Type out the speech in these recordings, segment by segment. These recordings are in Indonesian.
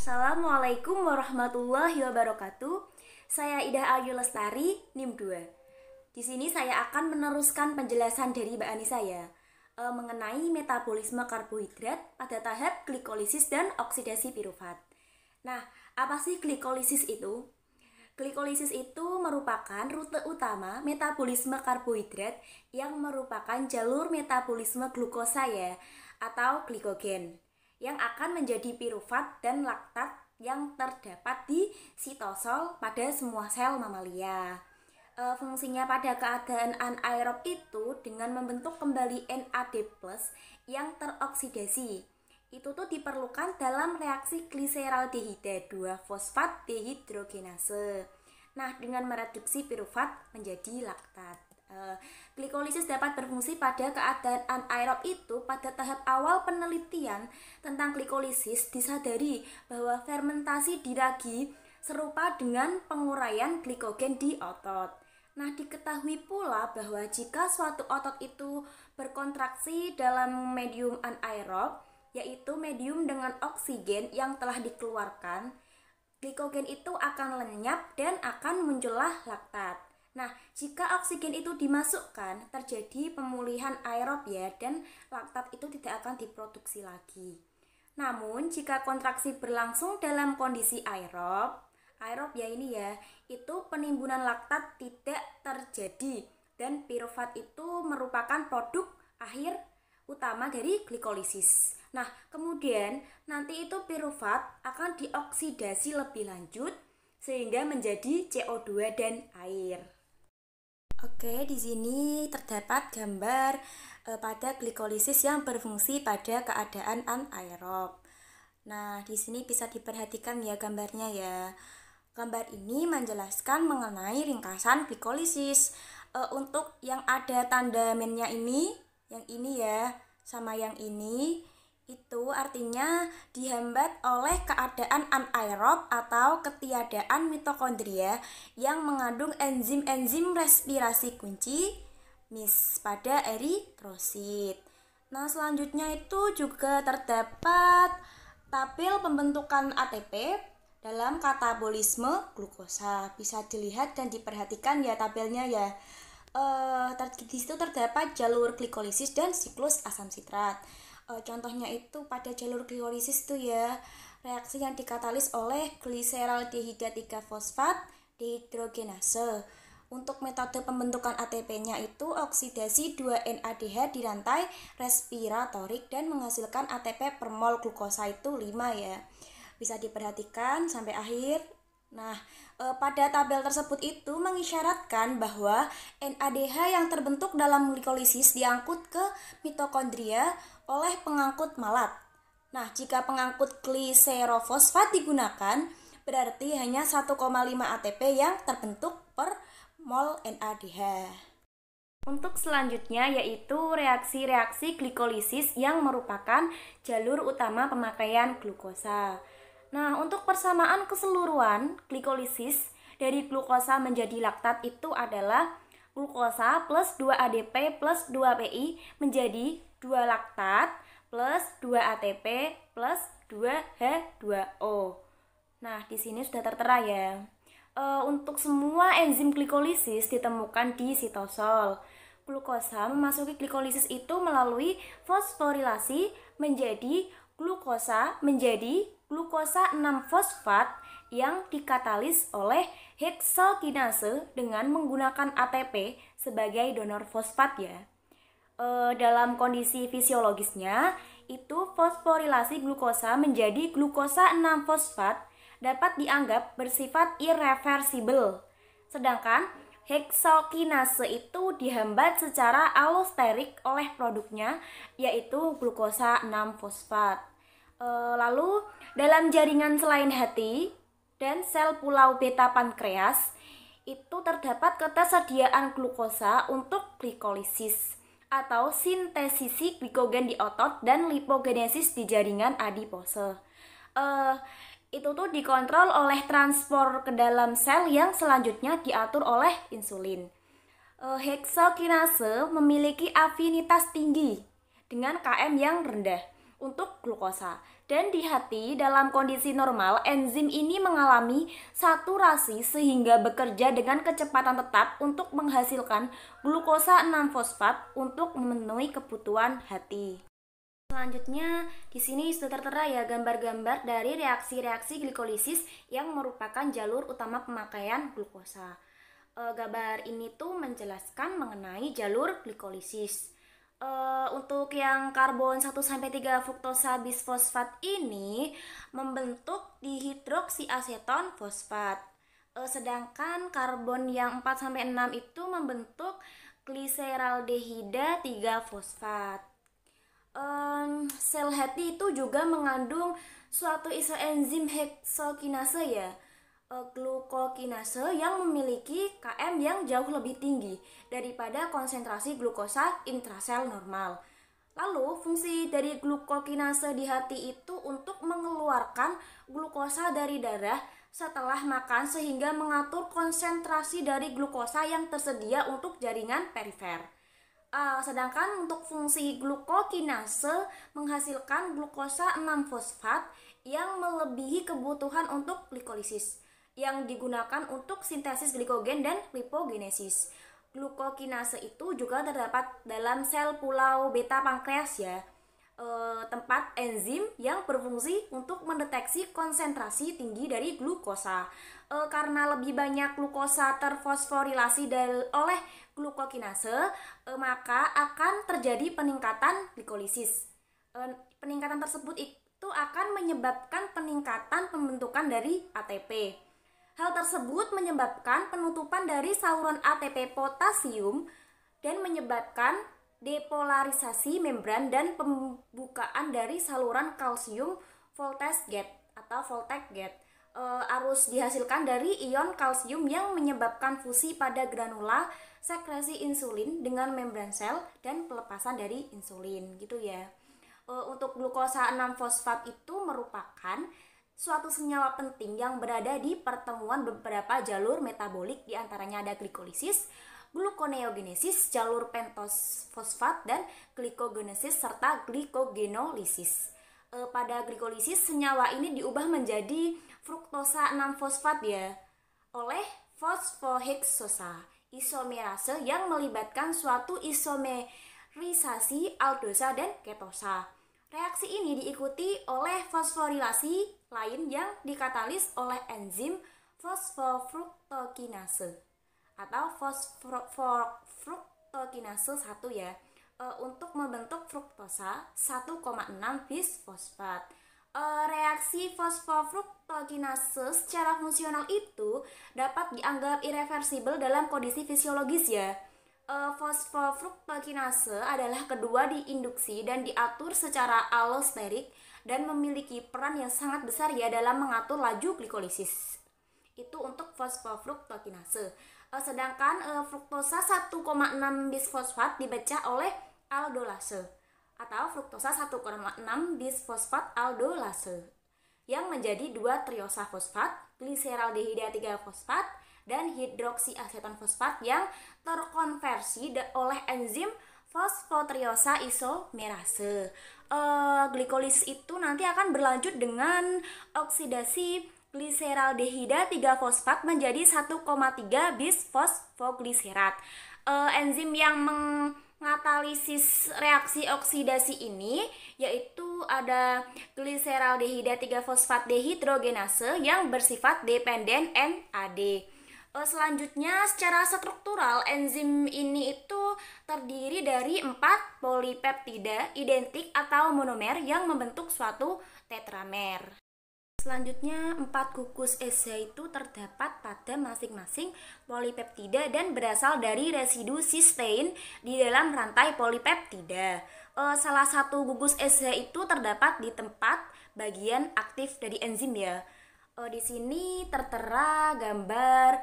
Assalamualaikum warahmatullahi wabarakatuh. Saya Ida Ayu Lestari, NIM 2. Di sini saya akan meneruskan penjelasan dari Mbak Ani saya mengenai metabolisme karbohidrat pada tahap glikolisis dan oksidasi pirufat. Nah, apa sih glikolisis itu? Glikolisis itu merupakan rute utama metabolisme karbohidrat yang merupakan jalur metabolisme glukosa atau glikogen yang akan menjadi pirufat dan laktat yang terdapat di sitosol pada semua sel mamalia. Fungsinya pada keadaan anaerob itu dengan membentuk kembali NAD+ yang teroksidasi. Itu tuh diperlukan dalam reaksi gliseraldehida 2-fosfat dehidrogenase. Nah, dengan mereduksi pirufat menjadi laktat. Glikolisis dapat berfungsi pada keadaan anaerob itu. Pada tahap awal penelitian tentang glikolisis disadari bahwa fermentasi di ragi serupa dengan penguraian glikogen di otot. Nah, diketahui pula bahwa jika suatu otot itu berkontraksi dalam medium anaerob, yaitu medium dengan oksigen yang telah dikeluarkan, glikogen itu akan lenyap dan akan muncullah laktat. Nah, jika oksigen itu dimasukkan, terjadi pemulihan aerob dan laktat itu tidak akan diproduksi lagi. Namun, jika kontraksi berlangsung dalam kondisi aerob itu penimbunan laktat tidak terjadi dan pirufat itu merupakan produk akhir utama dari glikolisis. Nah, kemudian nanti itu pirufat akan dioksidasi lebih lanjut sehingga menjadi CO2 dan air. Oke, di sini terdapat gambar pada glikolisis yang berfungsi pada keadaan anaerob. Nah, di sini bisa diperhatikan gambarnya ya. Gambar ini menjelaskan mengenai ringkasan glikolisis. Untuk yang ada tanda mennya ini, yang ini sama yang ini, itu artinya dihambat oleh keadaan anaerob atau ketiadaan mitokondria yang mengandung enzim-enzim respirasi kunci mis pada eritrosit. Nah, selanjutnya itu juga terdapat tabel pembentukan ATP dalam katabolisme glukosa. Bisa dilihat dan diperhatikan tabelnya di situ terdapat jalur glikolisis dan siklus asam sitrat. Contohnya itu pada jalur glikolisis itu reaksi yang dikatalis oleh gliseraldehida 3-fosfat dehidrogenase. Untuk metode pembentukan ATP-nya itu oksidasi 2-NADH di rantai respiratorik dan menghasilkan ATP per mol glukosa itu 5 Bisa diperhatikan sampai akhir. Nah, pada tabel tersebut itu mengisyaratkan bahwa NADH yang terbentuk dalam glikolisis diangkut ke mitokondria oleh pengangkut malat. Nah, jika pengangkut gliserofosfat digunakan, berarti hanya 1,5 ATP yang terbentuk per mol NADH. Untuk selanjutnya yaitu reaksi-reaksi glikolisis yang merupakan jalur utama pemakaian glukosa. Nah, untuk persamaan keseluruhan glikolisis dari glukosa menjadi laktat itu adalah glukosa plus 2 ADP plus 2 PI menjadi 2 laktat plus 2 ATP plus 2 H2O. Nah, di sini sudah tertera untuk semua enzim glikolisis ditemukan di sitosol. Glukosa memasuki glikolisis itu melalui fosforilasi menjadi glukosa 6-fosfat yang dikatalis oleh heksokinase dengan menggunakan ATP sebagai donor fosfat dalam kondisi fisiologisnya itu fosforilasi glukosa menjadi glukosa 6-fosfat dapat dianggap bersifat irreversibel. Sedangkan heksokinase itu dihambat secara allosterik oleh produknya yaitu glukosa 6-fosfat. Lalu dalam jaringan selain hati dan sel pulau beta pankreas itu terdapat ketersediaan glukosa untuk glikolisis atau sintesisi glikogen di otot dan lipogenesis di jaringan adipose. Itu tuh dikontrol oleh transport ke dalam sel yang selanjutnya diatur oleh insulin. Heksokinase memiliki afinitas tinggi dengan Km yang rendah. untuk glukosa. Dan di hati dalam kondisi normal, enzim ini mengalami saturasi sehingga bekerja dengan kecepatan tetap untuk menghasilkan glukosa 6-fosfat untuk memenuhi kebutuhan hati. Selanjutnya, di sini sudah tertera ya gambar-gambar dari reaksi-reaksi glikolisis yang merupakan jalur utama pemakaian glukosa. Gambar ini tuh menjelaskan mengenai jalur glikolisis. Untuk yang karbon 1-3 fruktosa bisfosfat ini membentuk dihidroksiaseton fosfat. Sedangkan karbon yang 4-6 itu membentuk gliseraldehida 3 fosfat. Sel hati itu juga mengandung suatu isoenzim heksokinase ya, glukokinase yang memiliki Km yang jauh lebih tinggi daripada konsentrasi glukosa intrasel normal. Lalu fungsi dari glukokinase di hati itu untuk mengeluarkan glukosa dari darah setelah makan sehingga mengatur konsentrasi dari glukosa yang tersedia untuk jaringan perifer. Sedangkan untuk fungsi glukokinase menghasilkan glukosa 6-fosfat yang melebihi kebutuhan untuk glikolisis yang digunakan untuk sintesis glikogen dan lipogenesis. Glukokinase itu juga terdapat dalam sel pulau beta pankreas ya, tempat enzim yang berfungsi untuk mendeteksi konsentrasi tinggi dari glukosa. Karena lebih banyak glukosa terfosforilasi oleh glukokinase, maka akan terjadi peningkatan glikolisis. Peningkatan tersebut itu akan menyebabkan peningkatan pembentukan dari ATP. Hal tersebut menyebabkan penutupan dari saluran ATP potasium dan menyebabkan depolarisasi membran dan pembukaan dari saluran kalsium voltage gate atau voltage gate. Arus dihasilkan dari ion kalsium yang menyebabkan fusi pada granula, sekresi insulin dengan membran sel dan pelepasan dari insulin gitu ya. Untuk glukosa 6-fosfat itu merupakan suatu senyawa penting yang berada di pertemuan beberapa jalur metabolik, diantaranya ada glikolisis, gluconeogenesis, jalur pentose fosfat, dan glikogenesis serta glikogenolisis. Pada glikolisis, senyawa ini diubah menjadi fruktosa 6-fosfat ya oleh fosfoheksosa isomerase yang melibatkan suatu isomerisasi aldosa dan ketosa. Reaksi ini diikuti oleh fosforilasi lain yang dikatalis oleh enzim fosfofruktokinase atau fosfofruktokinase 1 ya, untuk membentuk fruktosa 1,6 bisfosfat. Reaksi fosfofruktokinase secara fungsional itu dapat dianggap irreversibel dalam kondisi fisiologis ya. Fosfofruktokinase adalah kedua diinduksi dan diatur secara allosterik dan memiliki peran yang sangat besar ya dalam mengatur laju glikolisis. Itu untuk fosfofruktokinase. Sedangkan fruktosa 1,6 bisfosfat dibaca oleh aldolase atau fruktosa 1,6 bisfosfat aldolase yang menjadi 2 triosa fosfat, gliseraldehida 3 fosfat, dan hidroksiaseton fosfat yang terkonversi oleh enzim fosfotriosa isomerase. Glikolisis itu nanti akan berlanjut dengan oksidasi gliseraldehida 3 fosfat menjadi 1,3 bisfosfogliserat. Enzim yang mengatalisis reaksi oksidasi ini yaitu ada gliseraldehida 3 fosfat dehidrogenase yang bersifat dependen NAD. Selanjutnya secara struktural enzim ini itu terdiri dari 4 polipeptida identik atau monomer yang membentuk suatu tetramer. Selanjutnya 4 gugus SH itu terdapat pada masing-masing polipeptida dan berasal dari residu sistein di dalam rantai polipeptida. Salah satu gugus SH itu terdapat di tempat bagian aktif dari enzim ya. Di sini tertera gambar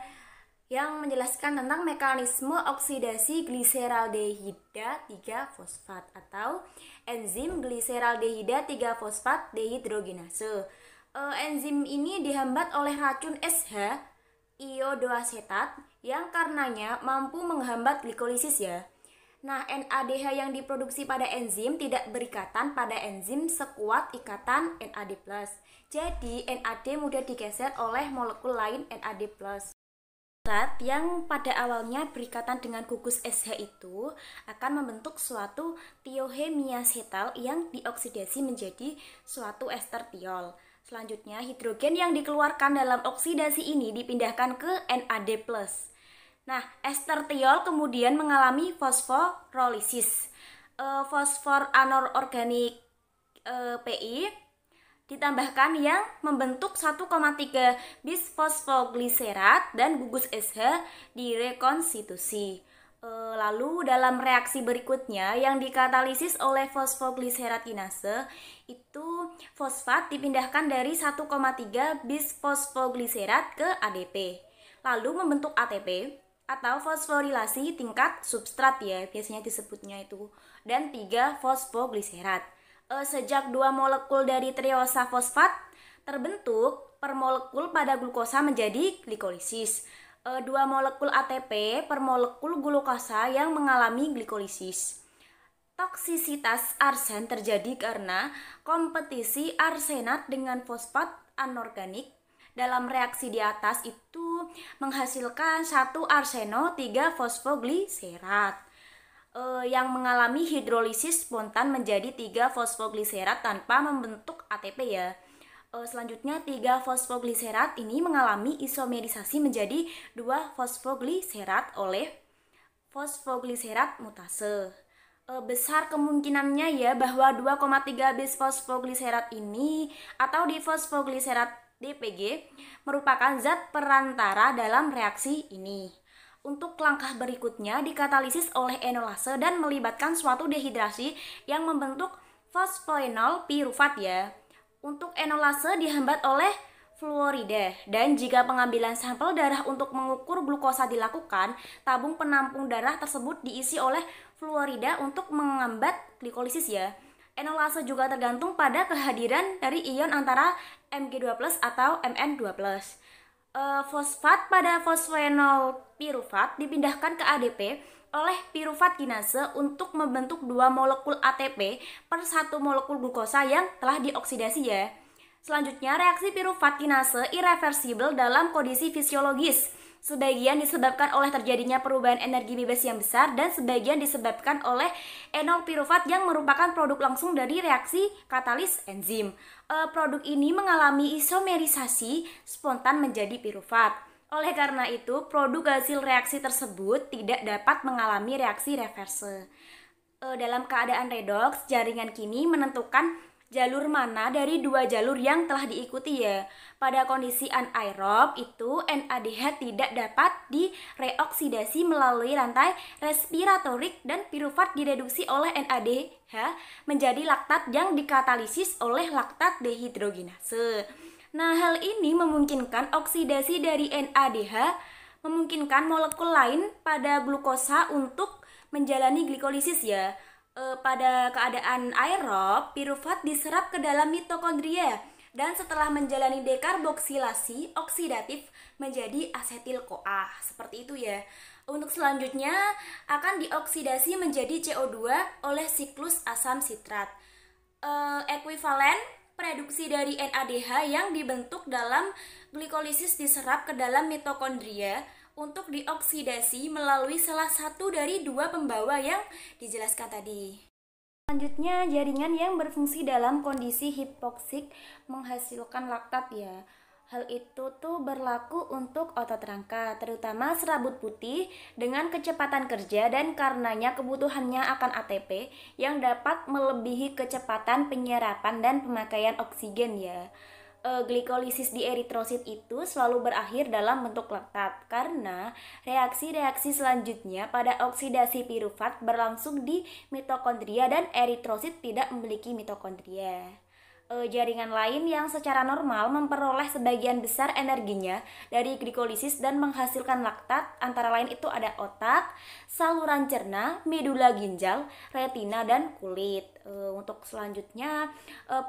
yang menjelaskan tentang mekanisme oksidasi gliseraldehida 3 fosfat atau enzim gliseraldehida 3 fosfat dehidrogenase. Enzim ini dihambat oleh racun SH iodoasetat yang karenanya mampu menghambat glikolisis ya. Nah, NADH yang diproduksi pada enzim tidak berikatan pada enzim sekuat ikatan NAD+. Jadi, NAD mudah digeser oleh molekul lain NAD+. Zat yang pada awalnya berikatan dengan gugus SH itu akan membentuk suatu tiohemiacetal yang dioksidasi menjadi suatu ester tiol. Selanjutnya, hidrogen yang dikeluarkan dalam oksidasi ini dipindahkan ke NAD+. Nah, ester tiol kemudian mengalami fosforolisis. Fosfor anorganik Pi ditambahkan yang membentuk 1,3 bisfosfogliserat dan gugus SH direkonstitusi. Lalu dalam reaksi berikutnya yang dikatalisis oleh fosfogliserat kinase itu fosfat dipindahkan dari 1,3 bisfosfogliserat ke ADP. Lalu membentuk ATP atau fosforilasi tingkat substrat ya, biasanya disebutnya itu, dan 3 fosfogliserat. Sejak 2 molekul dari triosa fosfat terbentuk per molekul pada glukosa menjadi glikolisis. 2 molekul ATP per molekul glukosa yang mengalami glikolisis. Toksisitas arsen terjadi karena kompetisi arsenat dengan fosfat anorganik dalam reaksi di atas itu menghasilkan 1 arseno 3 fosfogliserat yang mengalami hidrolisis spontan menjadi 3 fosfogliserat tanpa membentuk ATP ya. Selanjutnya 3 fosfogliserat ini mengalami isomerisasi menjadi 2 fosfogliserat oleh fosfogliserat mutase. Besar kemungkinannya ya bahwa 2,3 bisfosfogliserat ini atau difosfogliserat DPG merupakan zat perantara dalam reaksi ini. Untuk langkah berikutnya dikatalisis oleh enolase dan melibatkan suatu dehidrasi yang membentuk fosfoenol pirufat ya. Untuk enolase dihambat oleh fluorida dan jika pengambilan sampel darah untuk mengukur glukosa dilakukan, tabung penampung darah tersebut diisi oleh fluorida untuk mengambat glikolisis ya. Enolase juga tergantung pada kehadiran dari ion antara Mg2+ atau Mn2+. Fosfat pada fosfoenol pirufat dipindahkan ke ADP oleh pirufat kinase untuk membentuk 2 molekul ATP per 1 molekul glukosa yang telah dioksidasi ya. Selanjutnya, reaksi pirufat kinase irreversibel dalam kondisi fisiologis. Sebagian disebabkan oleh terjadinya perubahan energi bebas yang besar dan sebagian disebabkan oleh enol pirufat yang merupakan produk langsung dari reaksi katalis enzim. Produk ini mengalami isomerisasi spontan menjadi pirufat. Oleh karena itu, produk hasil reaksi tersebut tidak dapat mengalami reaksi reverse. Dalam keadaan redoks, jaringan kini menentukan jalur mana dari 2 jalur yang telah diikuti ya. Pada kondisi anaerob itu NADH tidak dapat direoksidasi melalui rantai respiratorik dan pirufat direduksi oleh NADH menjadi laktat yang dikatalisis oleh laktat dehidrogenase. Nah, hal ini memungkinkan oksidasi dari NADH memungkinkan molekul lain pada glukosa untuk menjalani glikolisis ya. Pada keadaan aerob, pirufat diserap ke dalam mitokondria dan setelah menjalani dekarboksilasi oksidatif menjadi asetil-CoA. Seperti itu ya. Untuk selanjutnya akan dioksidasi menjadi CO2 oleh siklus asam sitrat. Ekuivalen produksi dari NADH yang dibentuk dalam glikolisis diserap ke dalam mitokondria untuk dioksidasi melalui salah satu dari 2 pembawa yang dijelaskan tadi. Selanjutnya, jaringan yang berfungsi dalam kondisi hipoksik menghasilkan laktat ya. Hal itu tuh berlaku untuk otot rangka, terutama serabut putih dengan kecepatan kerja dan karenanya kebutuhannya akan ATP yang dapat melebihi kecepatan penyerapan dan pemakaian oksigen ya. Glikolisis di eritrosit itu selalu berakhir dalam bentuk laktat karena reaksi-reaksi selanjutnya pada oksidasi pirufat berlangsung di mitokondria dan eritrosit tidak memiliki mitokondria. Jaringan lain yang secara normal memperoleh sebagian besar energinya dari glikolisis dan menghasilkan laktat, antara lain itu ada otak, saluran cerna, medula ginjal, retina, dan kulit. Untuk selanjutnya,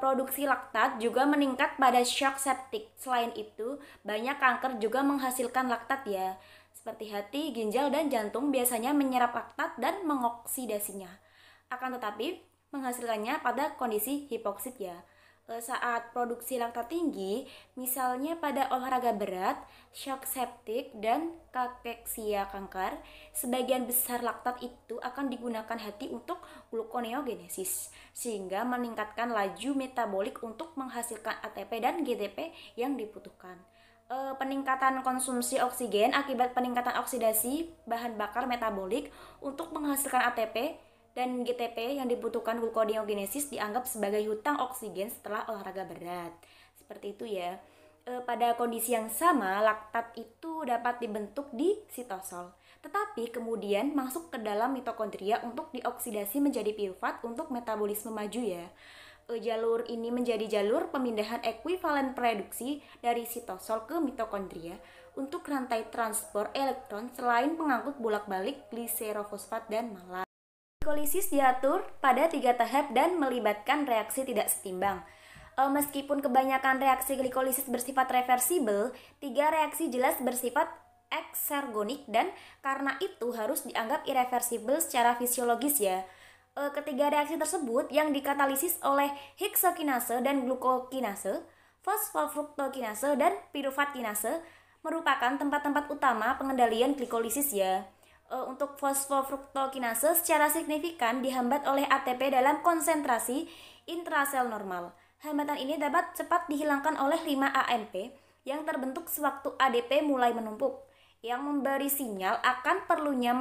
produksi laktat juga meningkat pada shock septic. Selain itu, banyak kanker juga menghasilkan laktat ya. Seperti hati, ginjal, dan jantung biasanya menyerap laktat dan mengoksidasinya. Akan tetapi, menghasilkannya pada kondisi hipoksit ya. Saat produksi laktat tinggi, misalnya pada olahraga berat, shock septic, dan kakeksia kanker, sebagian besar laktat itu akan digunakan hati untuk gluconeogenesis, sehingga meningkatkan laju metabolik untuk menghasilkan ATP dan GTP yang dibutuhkan. Peningkatan konsumsi oksigen akibat peningkatan oksidasi bahan bakar metabolik untuk menghasilkan ATP dan GTP yang dibutuhkan gluconeogenesis dianggap sebagai hutang oksigen setelah olahraga berat. Seperti itu ya. Pada kondisi yang sama, laktat itu dapat dibentuk di sitosol, tetapi kemudian masuk ke dalam mitokondria untuk dioksidasi menjadi pirufat untuk metabolisme maju ya. Jalur ini menjadi jalur pemindahan ekuivalen produksi dari sitosol ke mitokondria untuk rantai transport elektron selain pengangkut bolak-balik gliserofosfat dan malat. Glikolisis diatur pada 3 tahap dan melibatkan reaksi tidak setimbang. Meskipun kebanyakan reaksi glikolisis bersifat reversibel, 3 reaksi jelas bersifat eksergonik dan karena itu harus dianggap irreversibel secara fisiologis ya. Ketiga reaksi tersebut yang dikatalisis oleh heksokinase dan glukokinase, fosfofruktokinase dan pirufat kinase merupakan tempat-tempat utama pengendalian glikolisis ya. Untuk fosfofruktokinase secara signifikan dihambat oleh ATP dalam konsentrasi intrasel normal. Hambatan ini dapat cepat dihilangkan oleh 5-AMP yang terbentuk sewaktu ADP mulai menumpuk, yang memberi sinyal akan perlunya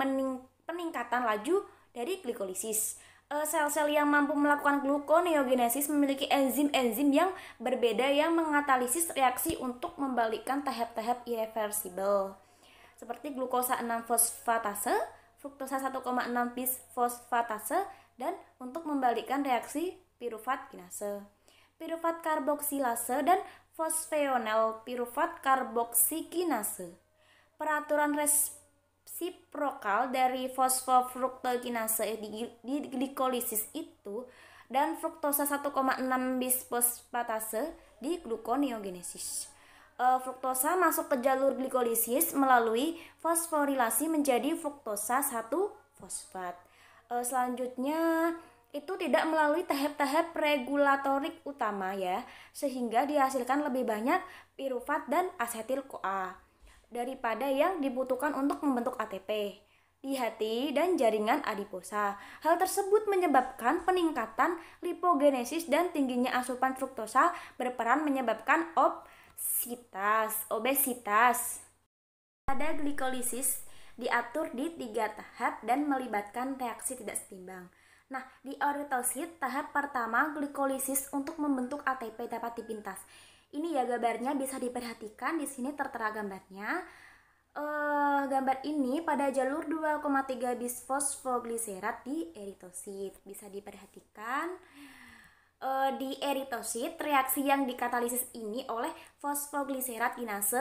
peningkatan laju dari glikolisis. Sel-sel yang mampu melakukan gluconeogenesis memiliki enzim-enzim yang berbeda yang mengatalisis reaksi untuk membalikkan tahap-tahap irreversibel, seperti glukosa 6 fosfatase, fruktosa 1,6 bis fosfatase, dan untuk membalikkan reaksi pirufat kinase, pirufat karboksilase, dan fosfenol pirufat karboksikinase. Peraturan resiprokal dari fosfofruktokinase di glikolisis itu dan fruktosa 1,6 bis fosfatase di gluconeogenesis. Fruktosa masuk ke jalur glikolisis melalui fosforilasi menjadi fruktosa 1 fosfat. Selanjutnya itu tidak melalui tahap-tahap regulatorik utama ya, sehingga dihasilkan lebih banyak pirufat dan asetil-CoA daripada yang dibutuhkan untuk membentuk ATP di hati dan jaringan adiposa. Hal tersebut menyebabkan peningkatan lipogenesis dan tingginya asupan fruktosa berperan menyebabkan obesitas. Pada glikolisis diatur di 3 tahap dan melibatkan reaksi tidak setimbang. Nah, di eritosit tahap pertama glikolisis untuk membentuk ATP dapat dipintas. Ini ya gambarnya bisa diperhatikan, di sini tertera gambarnya. Gambar ini pada jalur 2,3 bis fosfogliserat di eritosit. Bisa diperhatikan. Di eritosit, reaksi yang dikatalisis ini oleh fosfogliserat kinase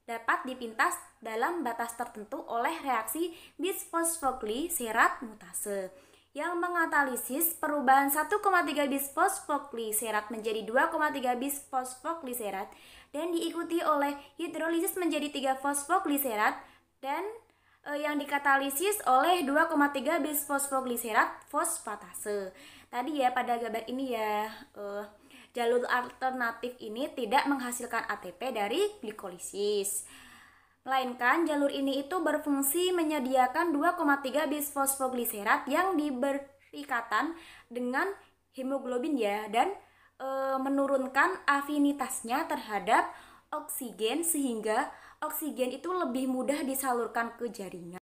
dapat dipintas dalam batas tertentu oleh reaksi bisfosfogliserat mutase yang mengatalisis perubahan 1,3 bis fosfogliserat menjadi 2,3 bis fosfogliserat dan diikuti oleh hidrolisis menjadi 3 fosfogliserat dan yang dikatalisis oleh 2,3 bis fosfogliserat fosfatase. Tadi ya pada gambar ini ya, jalur alternatif ini tidak menghasilkan ATP dari glikolisis, melainkan jalur ini itu berfungsi menyediakan 2,3 bis fosfogliserat yang diberikatan dengan hemoglobin ya, dan menurunkan afinitasnya terhadap oksigen sehingga oksigen itu lebih mudah disalurkan ke jaringan.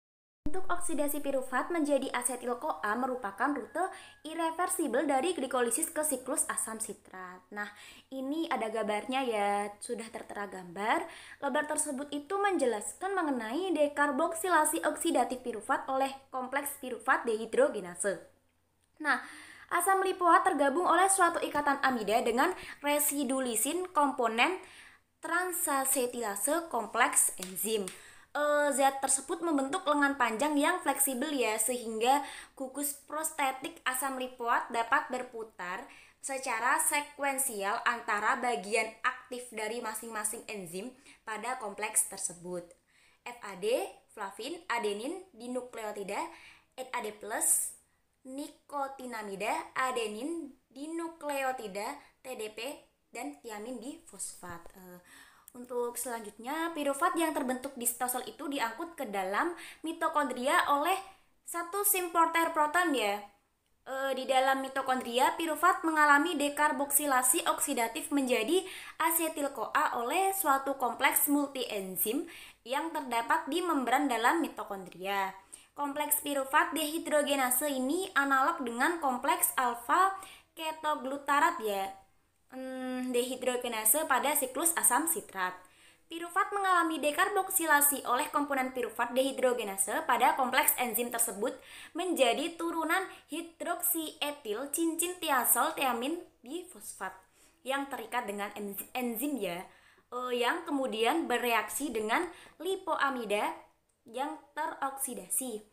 Untuk oksidasi pirufat menjadi asetil-CoA merupakan rute irreversibel dari glikolisis ke siklus asam sitrat. Nah, ini ada gambarnya ya, sudah tertera gambar. Gambar tersebut itu menjelaskan mengenai dekarboksilasi oksidatif pirufat oleh kompleks pirufat dehidrogenase. Nah, Asam lipoat tergabung oleh suatu ikatan amida dengan residu lisin komponen transasetilase kompleks enzim. Zat tersebut membentuk lengan panjang yang fleksibel ya, sehingga gugus prostetik asam lipoat dapat berputar secara sekuensial antara bagian aktif dari masing-masing enzim pada kompleks tersebut. FAD, flavin, adenin, dinukleotida, NAD+, nikotinamida, adenin, dinukleotida, TDP, dan tiamin difosfat. Untuk selanjutnya, pirufat yang terbentuk di sitosol itu diangkut ke dalam mitokondria oleh satu simporter proton ya. Di dalam mitokondria, pirufat mengalami dekarboksilasi oksidatif menjadi asetil-CoA oleh suatu kompleks multienzim yang terdapat di membran dalam mitokondria. Kompleks pirufat dehidrogenase ini analog dengan kompleks alfa ketoglutarat ya. Dehidrogenase pada siklus asam sitrat. Pirufat mengalami dekarboksilasi oleh komponen pirufat dehidrogenase pada kompleks enzim tersebut menjadi turunan hidroksietil cincin tiazol tiamin difosfat yang terikat dengan enzim ya, yang kemudian bereaksi dengan lipoamida yang teroksidasi,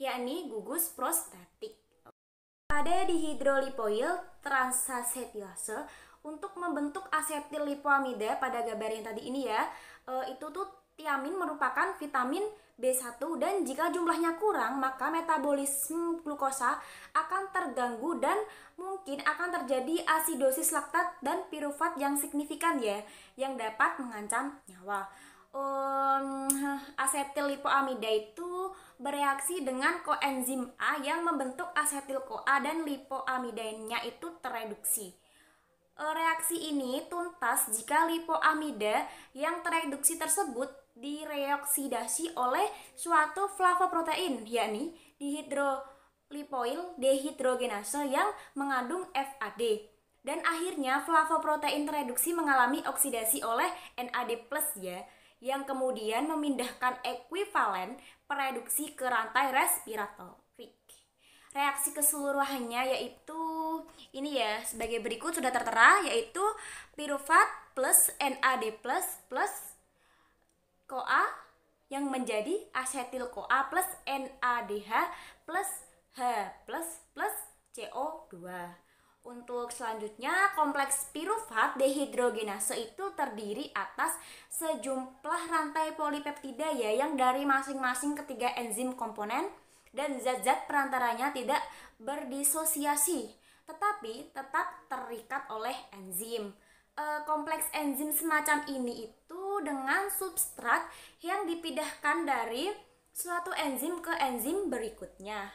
yakni gugus prostetik. Pada dihidrolipoil transasetilase untuk membentuk asetil lipoamida pada gambar yang tadi ini ya, itu tuh tiamin merupakan vitamin B1 dan jika jumlahnya kurang maka metabolisme glukosa akan terganggu dan mungkin akan terjadi asidosis laktat dan pirufat yang signifikan ya, yang dapat mengancam nyawa. Asetil lipoamida itu bereaksi dengan koenzim A yang membentuk asetil CoA dan lipoamidanya itu tereduksi. Reaksi ini tuntas jika lipoamida yang tereduksi tersebut direoksidasi oleh suatu flavoprotein, yakni dihidrolipoil dehidrogenase yang mengandung FAD. Dan akhirnya flavoprotein tereduksi mengalami oksidasi oleh NAD+ ya, yang kemudian memindahkan ekuivalen pereduksi ke rantai respiratorik. Reaksi keseluruhannya yaitu ini ya, sebagai berikut sudah tertera, yaitu pirufat plus NAD+ plus CoA yang menjadi asetil CoA plus NADH plus H plus CO2. Untuk selanjutnya, kompleks pirufat dehidrogenase itu terdiri atas sejumlah rantai polipeptida ya, yang dari masing-masing ketiga enzim komponen dan zat-zat perantaranya tidak berdisosiasi, tetapi tetap terikat oleh enzim. Kompleks enzim semacam ini itu dengan substrat yang dipindahkan dari suatu enzim ke enzim berikutnya,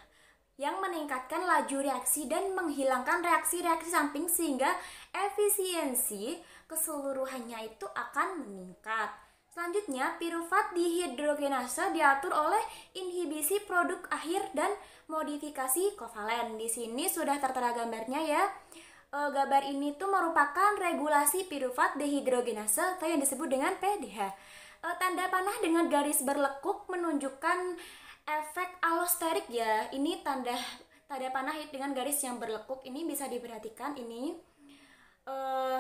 yang meningkatkan laju reaksi dan menghilangkan reaksi-reaksi samping sehingga efisiensi keseluruhannya itu akan meningkat. Selanjutnya, pirufat dihidrogenase diatur oleh inhibisi produk akhir dan modifikasi kovalen. Di sini sudah tertera gambarnya ya. Gambar ini tuh merupakan regulasi pirufat dehidrogenase atau yang disebut dengan PDH. Tanda panah dengan garis berlekuk menunjukkan efek alosterik ya. Ini tanda panah dengan garis yang berlekuk ini bisa diperhatikan ini.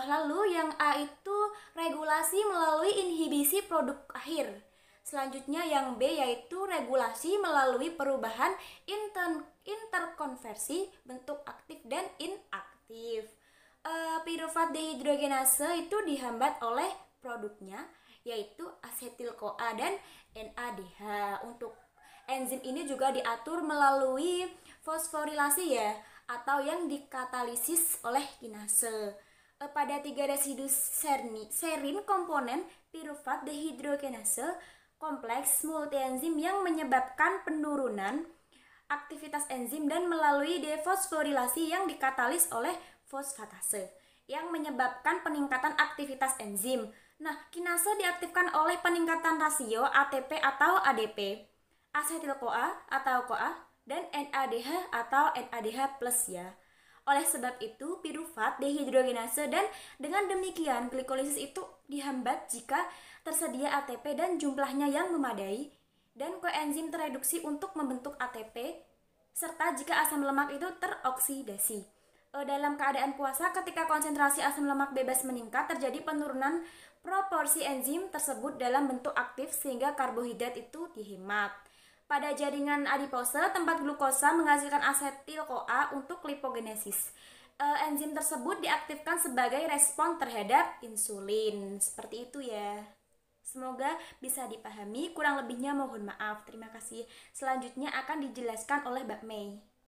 Lalu yang A itu regulasi melalui inhibisi produk akhir. Selanjutnya yang B yaitu regulasi melalui perubahan interkonversi bentuk aktif dan inaktif. Pirufat dehidrogenase itu dihambat oleh produknya yaitu asetil CoA dan NADH. Untuk enzim ini juga diatur melalui fosforilasi ya, atau yang dikatalisis oleh kinase. Pada 3 residu serin komponen pirufat dehidrogenase kompleks multienzim yang menyebabkan penurunan aktivitas enzim dan melalui defosforilasi yang dikatalis oleh fosfatase yang menyebabkan peningkatan aktivitas enzim. Nah, kinase diaktifkan oleh peningkatan rasio ATP atau ADP, asetil CoA atau CoA, dan NADH atau NADH+ ya. Oleh sebab itu, pirufat dehidrogenase dan dengan demikian glikolisis itu dihambat jika tersedia ATP dan jumlahnya yang memadai dan koenzim tereduksi untuk membentuk ATP serta jika asam lemak itu teroksidasi. Dalam keadaan puasa, ketika konsentrasi asam lemak bebas meningkat, terjadi penurunan proporsi enzim tersebut dalam bentuk aktif sehingga karbohidrat itu dihemat. Pada jaringan adipose, tempat glukosa menghasilkan asetil-CoA untuk lipogenesis. Enzim tersebut diaktifkan sebagai respon terhadap insulin. Seperti itu ya. Semoga bisa dipahami, kurang lebihnya mohon maaf. Terima kasih. Selanjutnya akan dijelaskan oleh Mbak Mei.